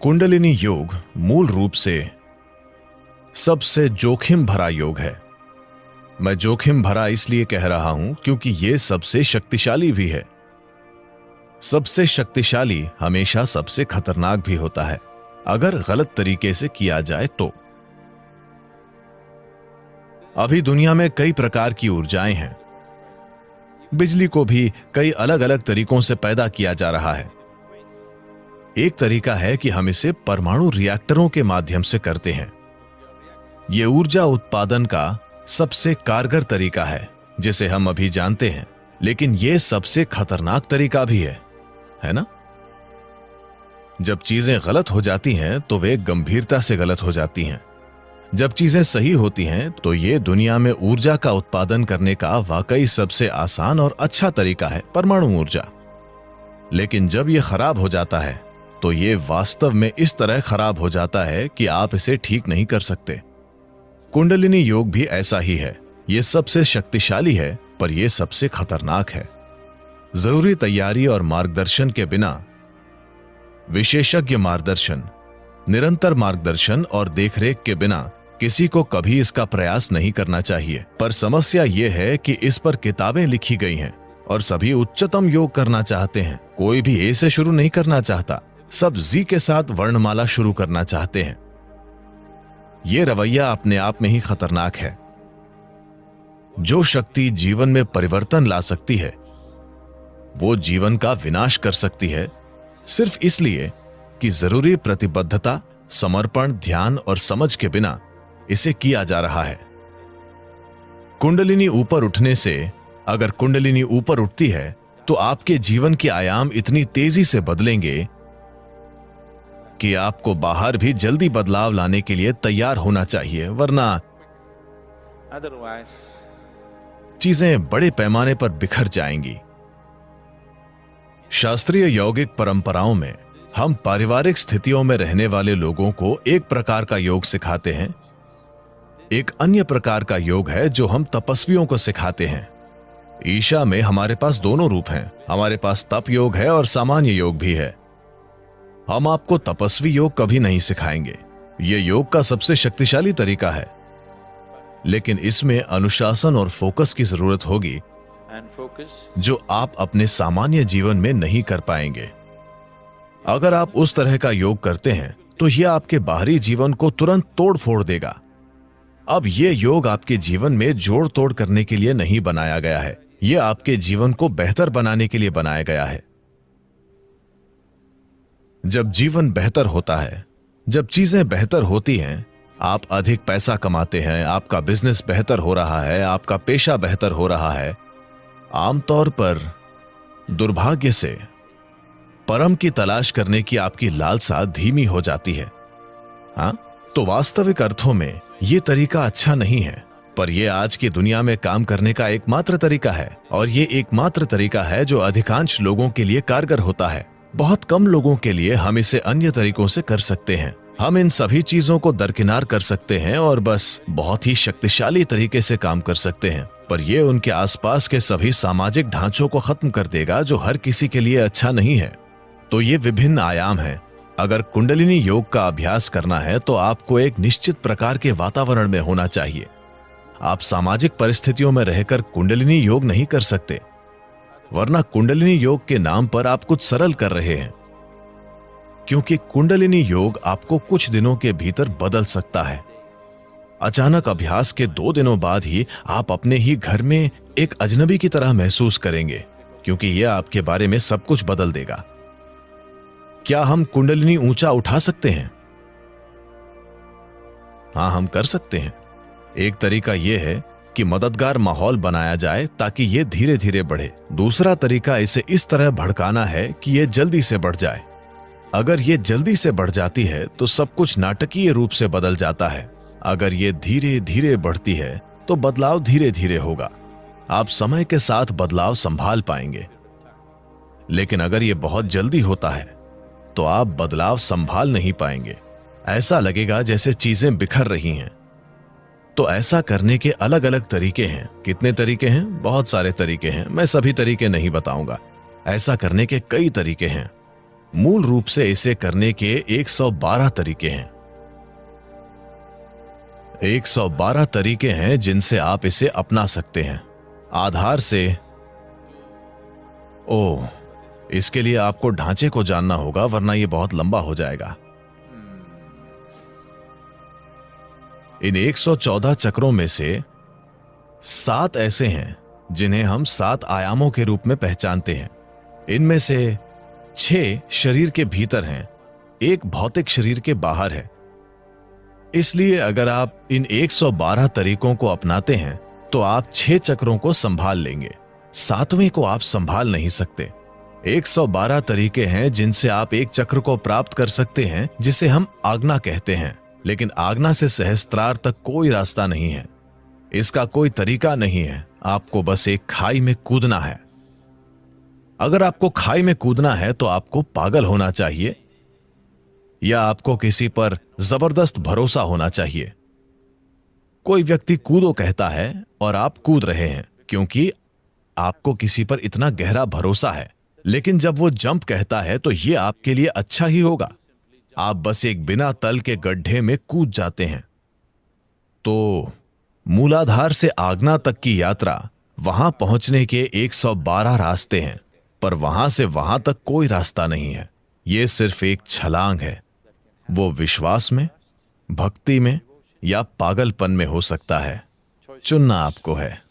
कुंडलिनी योग मूल रूप से सबसे जोखिम भरा योग है। मैं जोखिम भरा इसलिए कह रहा हूं क्योंकि यह सबसे शक्तिशाली भी है। सबसे शक्तिशाली हमेशा सबसे खतरनाक भी होता है अगर गलत तरीके से किया जाए तो। अभी दुनिया में कई प्रकार की ऊर्जाएं हैं। बिजली को भी कई अलग अलग तरीकों से पैदा किया जा रहा है। एक तरीका है कि हम इसे परमाणु रिएक्टरों के माध्यम से करते हैं। यह ऊर्जा उत्पादन का सबसे कारगर तरीका है जिसे हम अभी जानते हैं, लेकिन यह सबसे खतरनाक तरीका भी है ना? जब चीजें गलत हो जाती हैं तो वे गंभीरता से गलत हो जाती हैं। जब चीजें सही होती हैं तो यह दुनिया में ऊर्जा का उत्पादन करने का वाकई सबसे आसान और अच्छा तरीका है, परमाणु ऊर्जा। लेकिन जब यह खराब हो जाता है तो यह वास्तव में इस तरह खराब हो जाता है कि आप इसे ठीक नहीं कर सकते। कुंडलिनी योग भी ऐसा ही है। यह सबसे शक्तिशाली है पर यह सबसे खतरनाक है। जरूरी तैयारी और मार्गदर्शन के बिना, विशेषज्ञ मार्गदर्शन, निरंतर मार्गदर्शन और देखरेख के बिना किसी को कभी इसका प्रयास नहीं करना चाहिए। पर समस्या यह है कि इस पर किताबें लिखी गई हैं और सभी उच्चतम योग करना चाहते हैं। कोई भी ए से शुरू नहीं करना चाहता, सब जी के साथ वर्णमाला शुरू करना चाहते हैं। यह रवैया अपने आप में ही खतरनाक है। जो शक्ति जीवन में परिवर्तन ला सकती है वो जीवन का विनाश कर सकती है, सिर्फ इसलिए कि जरूरी प्रतिबद्धता, समर्पण, ध्यान और समझ के बिना इसे किया जा रहा है। कुंडलिनी ऊपर उठने से, अगर कुंडलिनी ऊपर उठती है तो आपके जीवन के आयाम इतनी तेजी से बदलेंगे कि आपको बाहर भी जल्दी बदलाव लाने के लिए तैयार होना चाहिए, वरना चीजें बड़े पैमाने पर बिखर जाएंगी। शास्त्रीय यौगिक परंपराओं में हम पारिवारिक स्थितियों में रहने वाले लोगों को एक प्रकार का योग सिखाते हैं। एक अन्य प्रकार का योग है जो हम तपस्वियों को सिखाते हैं। ईशा में हमारे पास दोनों रूप हैं। हमारे पास तप योग है और सामान्य योग भी है। हम आपको तपस्वी योग कभी नहीं सिखाएंगे। यह योग का सबसे शक्तिशाली तरीका है, लेकिन इसमें अनुशासन और फोकस की जरूरत होगी जो आप अपने सामान्य जीवन में नहीं कर पाएंगे। अगर आप उस तरह का योग करते हैं तो यह आपके बाहरी जीवन को तुरंत तोड़ फोड़ देगा। अब यह योग आपके जीवन में जोड़ तोड़ करने के लिए नहीं बनाया गया है। यह आपके जीवन को बेहतर बनाने के लिए बनाया गया है। जब जीवन बेहतर होता है, जब चीजें बेहतर होती हैं, आप अधिक पैसा कमाते हैं, आपका बिजनेस बेहतर हो रहा है, आपका पेशा बेहतर हो रहा है, आमतौर पर दुर्भाग्य से परम की तलाश करने की आपकी लालसा धीमी हो जाती है। हाँ, तो वास्तविक अर्थों में यह तरीका अच्छा नहीं है, पर यह आज की दुनिया में काम करने का एकमात्र तरीका है, और यह एकमात्र तरीका है जो अधिकांश लोगों के लिए कारगर होता है। बहुत कम लोगों के लिए हम इसे अन्य तरीकों से कर सकते हैं। हम इन सभी चीजों को दरकिनार कर सकते हैं और बस बहुत ही शक्तिशाली तरीके से काम कर सकते हैं, पर यह उनके आसपास के सभी सामाजिक ढांचों को खत्म कर देगा जो हर किसी के लिए अच्छा नहीं है। तो ये विभिन्न आयाम हैं। अगर कुंडलिनी योग का अभ्यास करना है तो आपको एक निश्चित प्रकार के वातावरण में होना चाहिए। आप सामाजिक परिस्थितियों में रहकर कुंडलिनी योग नहीं कर सकते, वरना कुंडलिनी योग के नाम पर आप कुछ सरल कर रहे हैं, क्योंकि कुंडलिनी योग आपको कुछ दिनों के भीतर बदल सकता है। अचानक अभ्यास के 2 दिनों बाद ही आप अपने ही घर में एक अजनबी की तरह महसूस करेंगे, क्योंकि यह आपके बारे में सब कुछ बदल देगा। क्या हम कुंडलिनी ऊंचा उठा सकते हैं? हां, हम कर सकते हैं। एक तरीका यह है कि मददगार माहौल बनाया जाए ताकि यह धीरे धीरे बढ़े। दूसरा तरीका इसे इस तरह भड़काना है कि यह जल्दी से बढ़ जाए। अगर यह जल्दी से बढ़ जाती है तो सब कुछ नाटकीय रूप से बदल जाता है। अगर यह धीरे धीरे बढ़ती है तो बदलाव धीरे धीरे होगा। आप समय के साथ बदलाव संभाल पाएंगे। लेकिन अगर यह बहुत जल्दी होता है तो आप बदलाव संभाल नहीं पाएंगे। ऐसा लगेगा जैसे चीजें बिखर रही हैं। तो ऐसा करने के अलग अलग तरीके हैं। कितने तरीके हैं? बहुत सारे तरीके हैं। मैं सभी तरीके नहीं बताऊंगा। ऐसा करने के कई तरीके हैं। मूल रूप से इसे करने के 112 तरीके हैं। 112 तरीके हैं जिनसे आप इसे अपना सकते हैं। आधार से ओह, इसके लिए आपको ढांचे को जानना होगा, वरना यह बहुत लंबा हो जाएगा। इन 114 चक्रों में से 7 ऐसे हैं जिन्हें हम 7 आयामों के रूप में पहचानते हैं। इनमें से 6 शरीर के भीतर हैं, एक भौतिक शरीर के बाहर है। इसलिए अगर आप इन 112 तरीकों को अपनाते हैं तो आप 6 चक्रों को संभाल लेंगे, 7वें को आप संभाल नहीं सकते। 112 तरीके हैं जिनसे आप एक चक्र को प्राप्त कर सकते हैं जिसे हम आज्ञा कहते हैं, लेकिन आज्ञा से सहस्त्रार तक कोई रास्ता नहीं है। इसका कोई तरीका नहीं है, आपको बस एक खाई में कूदना है। अगर आपको खाई में कूदना है तो आपको पागल होना चाहिए या आपको किसी पर जबरदस्त भरोसा होना चाहिए। कोई व्यक्ति कूदो कहता है और आप कूद रहे हैं क्योंकि आपको किसी पर इतना गहरा भरोसा है, लेकिन जब वो जंप कहता है तो यह आपके लिए अच्छा ही होगा। आप बस एक बिना तल के गड्ढे में कूद जाते हैं। तो मूलाधार से आज्ञा तक की यात्रा, वहां पहुंचने के 112 रास्ते हैं, पर वहां से वहां तक कोई रास्ता नहीं है। यह सिर्फ एक छलांग है। वो विश्वास में, भक्ति में या पागलपन में हो सकता है। चुनना आपको है।